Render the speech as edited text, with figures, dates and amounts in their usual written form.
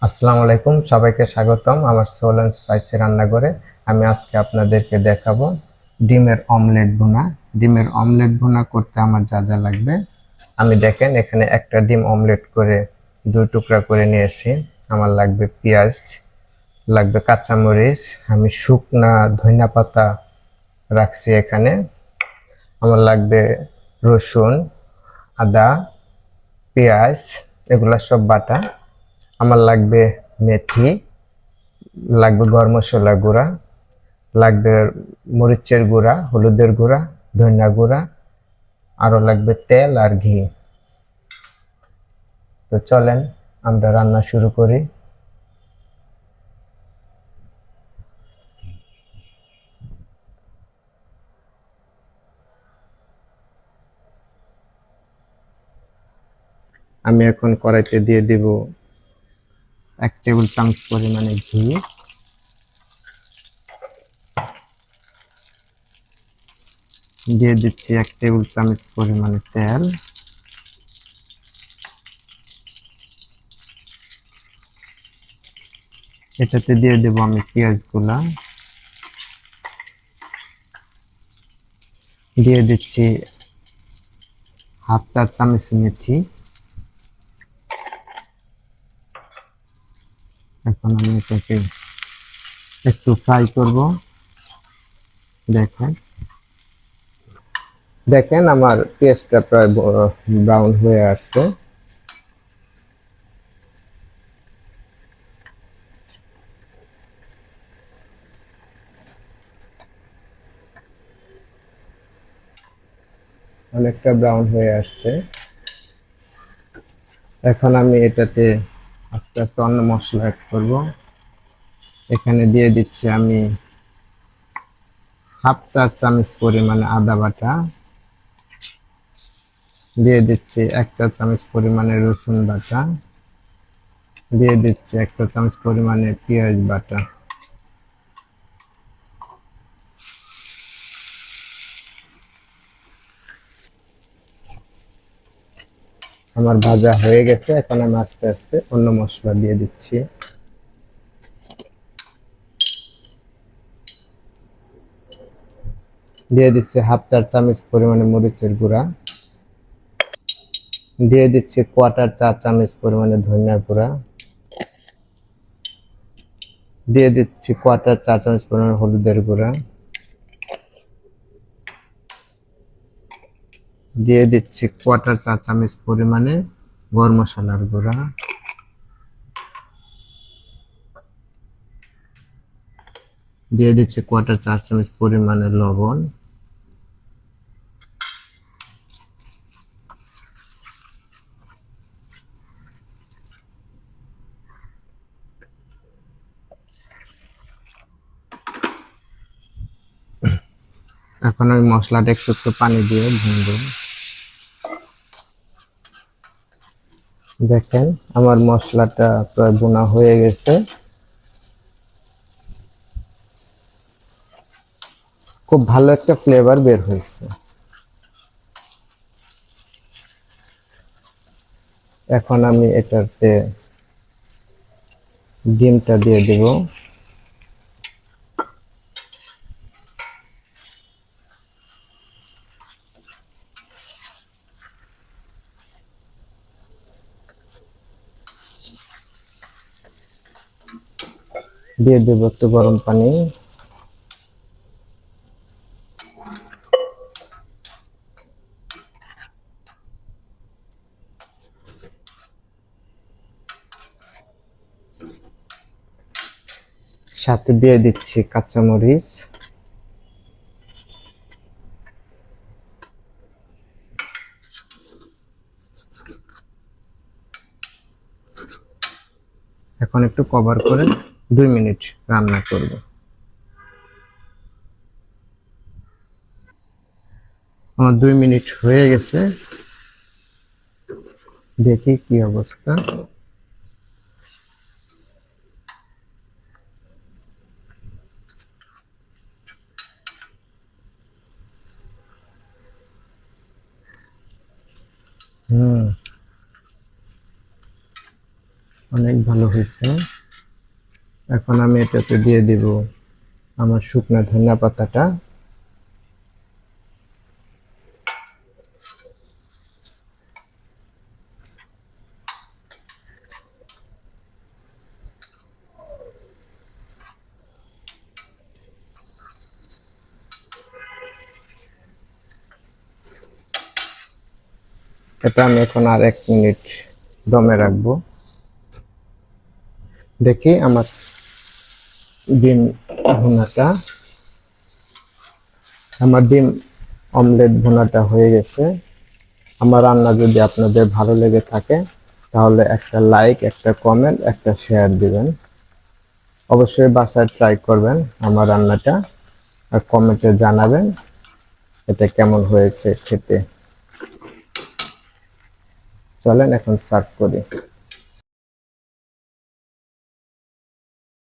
আসসালামু আলাইকুম, সবাইকে স্বাগতম আমার সোল অ্যান্ড স্পাইসি রান্নাঘরে। আমি আজকে আপনাদেরকে দেখাবো ডিমের অমলেট ভুনা। ডিমের অমলেট ভুনা করতে আমার যা যা লাগবে আমি দেখেন এখানে একটা ডিম অমলেট করে 2 টুকরা করে নিয়েছি। আমার লাগবে পেঁয়াজ, লাগবে কাঁচামরিচ, আমি শুকনা ধনিয়া পাতা রাখছি এখানে। আমার লাগবে রসুন, আদা, পেঁয়াজ, এগুলা সব বাটা। আমার লাগবে মেথি, লাগবে গরম মশলা গুঁড়া, লাগবে মরিচের গুঁড়া, হলুদের গুঁড়া, ধনিয়া গুঁড়া, আরও লাগবে তেল আর ঘি। তো চলেন আমরা রান্না শুরু করি। আমি এখন কড়াইতে দিয়ে দিব 1 টেবিল চামচ পরিমাণে ঘি, দিয়ে দিচ্ছি 1 টেবিল চামচ পরিমাণে তেল, এটাতে দিয়ে দেব আমি পেঁয়াজগুলা, দিয়ে দিচ্ছি 1/2 চা চামচ মেথি। এখন আমি এটাকে একটু ফ্রাই করব। দেখেন দেখেন আমার পেঁয়াজটা প্রায় ব্রাউন হয়ে আসছে। অনেকটা ব্রাউন হয়ে আসছে। এখন আমি এটাতে আস্তে আস্তে অন্য মশলা অ্যাড করব। এখানে দিয়ে দিচ্ছি আমি 1/2 চা চামচ পরিমাণে আদা বাটা, দিয়ে দিচ্ছি 1 চা চামচ পরিমাণে রসুন বাটা, দিয়ে দিচ্ছি 1 চা চামচ পরিমাণে পেঁয়াজ বাটা। আমার ভাজা হয়ে গেছে। এখন আমি আস্তে আস্তে অন্য মশলা দিয়ে দিচ্ছি। দিয়ে দিচ্ছি 1/2 চা চামচ পরিমাণে মরিচের গুঁড়া, দিয়ে দিচ্ছি 1/4 চা চামচ পরিমাণে ধনিয়া গুঁড়া, দিয়ে দিচ্ছি 1/4 চা চামচ পরিমাণে হলুদের গুঁড়া, দিয়ে দিচ্ছি 1/4 চা চামচ পরিমাণে গরম মশলার গুঁড়া, দিয়ে দিচ্ছি 1/4 চা চামচ পরিমাণে লবণ, এখন আমি মশলাটা একটু একটু পানি দিয়ে ভুনবো। দেখেন আমার মশলাটা প্রায় ভুনা হয়ে গেছে। খুব ভালো একটা ফ্লেভার বের হয়েছে। এখন আমি এটাতে ডিমটা দিয়ে দেব। দিয়ে দেব একটু গরম পানি। সাথে দিয়ে দিচ্ছি কাঁচামরিচ। এখন একটু কভার করে 2 মিনিট রান্না করব। আমার 2 মিনিট হয়ে গেছে, দেখি কি অবস্থা। হুম অনেক ভালো হয়েছে। এখন আমি এটাতে দিয়ে দিব আমার শুকনো ধনিয়া পাতাটা। এটা আমি এখন আর 1 মিনিট দমে রাখবো। দেখি আমার ডিম ভুনাটা, আমার ডিম অমলেট ভুনাটা হয়ে গেছে। আমার রান্না যদি আপনাদের ভালো লেগে থাকে তাহলে একটা লাইক, একটা কমেন্ট, একটা শেয়ার দিবেন। অবশ্যই বাসায় ট্রাই করবেন আমার রান্নাটা, আর কমেন্টে জানাবেন এটা কেমন হয়েছে খেতে। চলেন এখন সার্ভ করি।